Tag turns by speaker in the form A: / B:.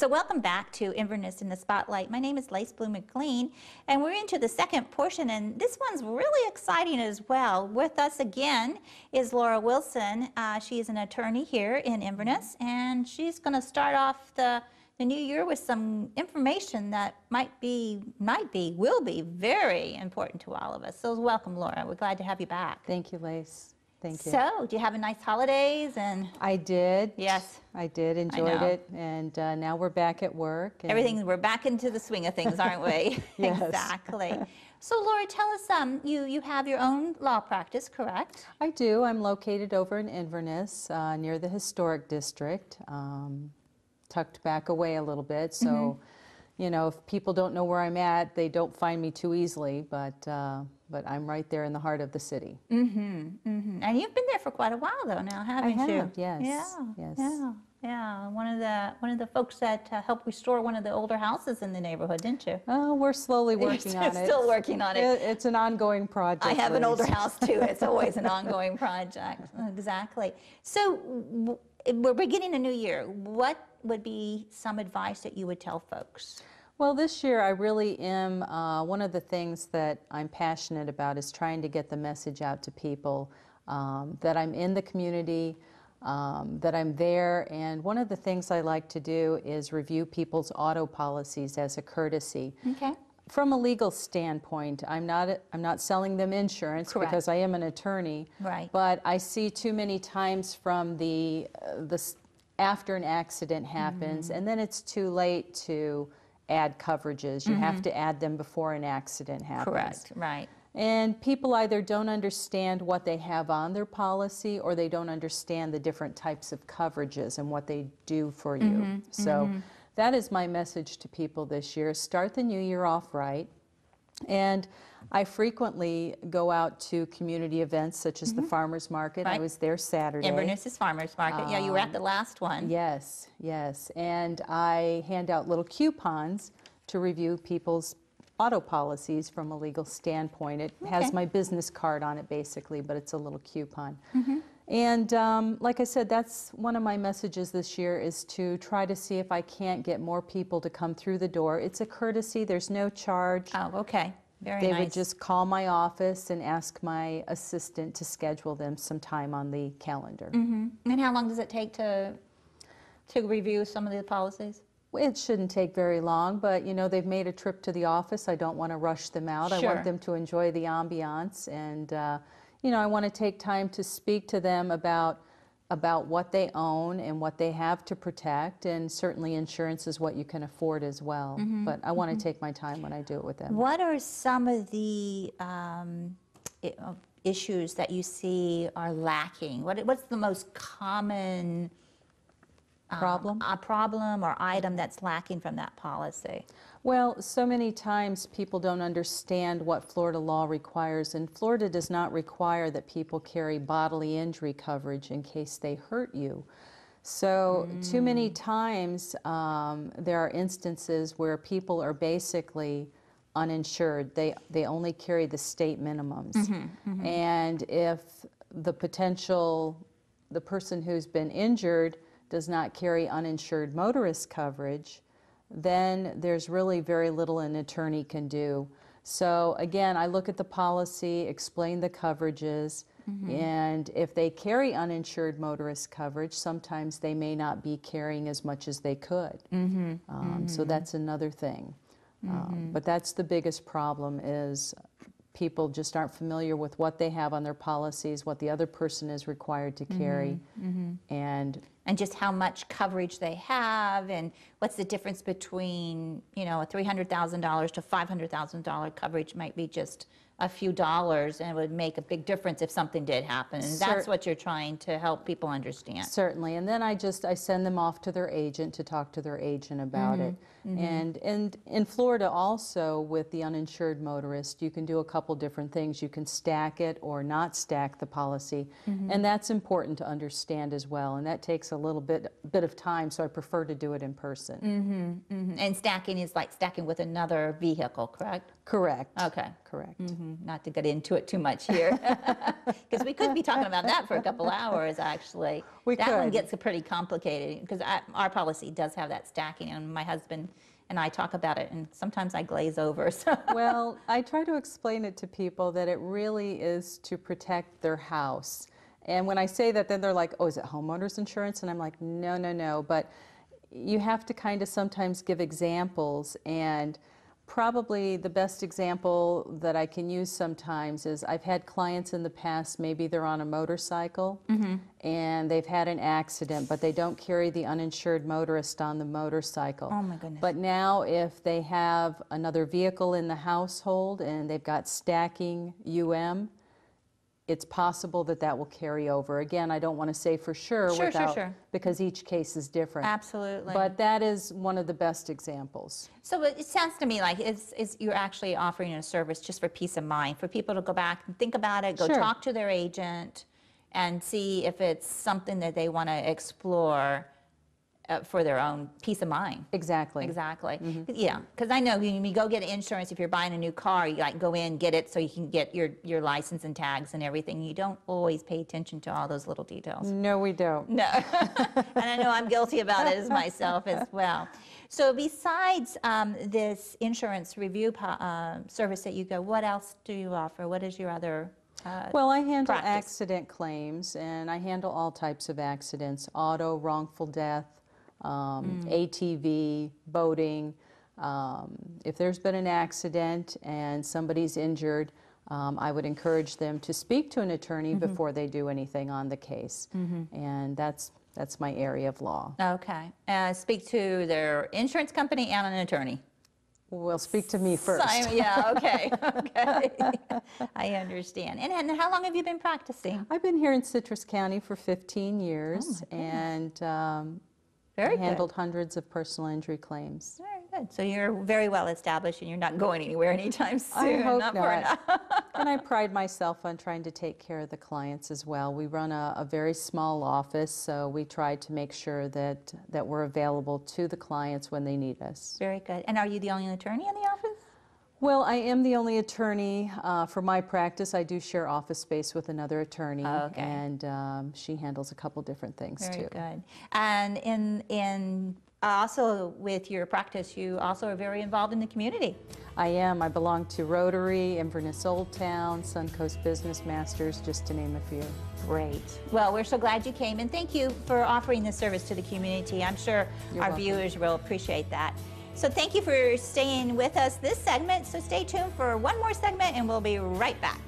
A: So welcome back to Inverness in the Spotlight. My name is Lace Blue McLean, and we're into the second portion, and this one's really exciting as well. With us again is Lora Wilson. She is an attorney here in Inverness, and she's going to start off the new year with some information that will be very important to all of us. So welcome, Lora. We're glad to have you back.
B: Thank you, Lace. Thank you.
A: So, do you have a nice holidays? And
B: I did.
A: Yes.
B: I did. Enjoyed it. And now we're back at work. And
A: we're back into the swing of things, aren't we?
B: Yes.
A: Exactly. So, Lora, tell us, you have your own law practice, correct?
B: I do. I'm located over in Inverness, near the Historic District, tucked back away a little bit. So, you know, if people don't know where I'm at, they don't find me too easily, but I'm right there in the heart of the city.
A: And you've been there for quite a while, though, now, haven't you?
B: I have, yes.
A: Yeah,
B: yes.
A: yeah. One of the folks that helped restore one of the older houses in the neighborhood, didn't you?
B: Oh, we're slowly working on it.
A: Still working on it.
B: It's an ongoing project.
A: I have an
B: Liz.
A: older house, too. It's always an ongoing project. Exactly. So we're beginning a new year. What would be some advice that you would tell folks?
B: Well, this year I really am, one of the things that I'm passionate about is trying to get the message out to people that I'm in the community, that I'm there, and one of the things I like to do is review people's auto policies as a courtesy.
A: Okay.
B: From a legal standpoint, I'm not selling them insurance.
A: Correct.
B: Because I am an attorney.
A: Right.
B: But I see too many times from the after an accident happens, and then it's too late to add coverages. You have to add them before an accident happens.
A: Correct, right.
B: And people either don't understand what they have on their policy, or they don't understand the different types of coverages and what they do for you. So that is my message to people this year. Start the new year off right. And I frequently go out to community events such as the farmers market.
A: Right.
B: I was there Saturday.
A: Inverness's farmers market. Yeah, you were at the last one.
B: Yes, yes. And I hand out little coupons to review people's auto policies from a legal standpoint. It has my business card on it basically, but it's a little coupon. And like I said, that's one of my messages this year, is to try to see if I can't get more people to come through the door. It's a courtesy. There's no charge.
A: Oh, okay. Very
B: They
A: nice.
B: would just call my office and ask my assistant to schedule them some time on the calendar.
A: And how long does it take to review some of the policies?
B: It shouldn't take very long, but you know, they've made a trip to the office. I don't want to rush them out.
A: Sure.
B: I want them to enjoy the ambiance, and you know, I want to take time to speak to them about what they own and what they have to protect, and certainly insurance is what you can afford as well. But I want to take my time when I do it with them.
A: What are some of the issues that you see are lacking? What's the most common
B: Problem?
A: A problem or item that's lacking from that policy?
B: Well, so many times people don't understand what Florida law requires, and Florida does not require that people carry bodily injury coverage in case they hurt you. So too many times there are instances where people are basically uninsured. They only carry the state minimums. And if the person who's been injured does not carry uninsured motorist coverage, then there's really very little an attorney can do. So again, I look at the policy, explain the coverages, and if they carry uninsured motorist coverage, sometimes they may not be carrying as much as they could. So that's another thing. But that's the biggest problem, is people just aren't familiar with what they have on their policies, what the other person is required to carry,
A: and just how much coverage they have, and what's the difference between, you know, a $300,000 to $500,000 coverage might be just a few dollars, and it would make a big difference if something did happen. And that's what you're trying to help people understand.
B: Certainly. And then I send them off to their agent to talk to their agent about it. And in Florida also, with the uninsured motorist, you can do a couple different things. You can stack it or not stack the policy. And that's important to understand as well. And that takes a little bit of time, so I prefer to do it in person.
A: And stacking is like stacking with another vehicle, correct?
B: Correct.
A: Okay.
B: Correct.
A: Not to get into it too much here, because we could be talking about that for a couple hours, actually. That one gets pretty complicated, because our policy does have that stacking, and my husband and I talk about it, and sometimes I glaze over. So.
B: Well, I try to explain it to people that it really is to protect their house. And when I say that, then they're like, oh, is it homeowners insurance? And I'm like, no, no, no. But you have to kind of sometimes give examples, and probably the best example that I can use sometimes is I've had clients in the past, maybe they're on a motorcycle and they've had an accident, but they don't carry the uninsured motorist on the motorcycle.
A: Oh my goodness.
B: But now if they have another vehicle in the household and they've got stacking it's possible that that will carry over. Again, I don't want to say for sure, because each case is different.
A: Absolutely.
B: But that is one of the best examples.
A: So it sounds to me like you're actually offering a service just for peace of mind, for people to go back and think about it, go talk to their agent, and see if it's something that they want to explore for their own peace of mind.
B: Exactly.
A: Exactly. Yeah, because I know when you go get insurance, if you're buying a new car, you like go in, get it so you can get your license and tags and everything. You don't always pay attention to all those little details.
B: No, we don't.
A: No. And I know I'm guilty about it as myself as well. So besides this insurance review service that you go, what else do you offer? What is your other
B: well, I handle
A: practice?
B: Accident claims, and I handle all types of accidents: auto, wrongful death, ATV, boating. If there's been an accident and somebody's injured, I would encourage them to speak to an attorney before they do anything on the case. And that's my area of law.
A: Okay. Speak to their insurance company and an attorney.
B: Well, speak to me first.
A: Yeah, okay. Okay. I understand. And how long have you been practicing?
B: I've been here in Citrus County for 15 years, and
A: Very
B: handled hundreds of personal injury claims.
A: Very good. So you're very well established, and you're not going anywhere anytime soon.
B: I hope
A: not.
B: And I pride myself on trying to take care of the clients as well. We run a very small office, so we try to make sure that we're available to the clients when they need us.
A: Very good. And are you the only attorney in the office?
B: Well, I am the only attorney for my practice. I do share office space with another attorney, and she handles a couple different things too.
A: Very good. And in also with your practice, you also are very involved in the community.
B: I am. I belong to Rotary, Inverness Old Town, Suncoast Business Masters, just to name a few.
A: Great. Well, we're so glad you came, and thank you for offering this service to the community. I'm sure our viewers will appreciate that. So thank you for staying with us this segment. So stay tuned for one more segment, and we'll be right back.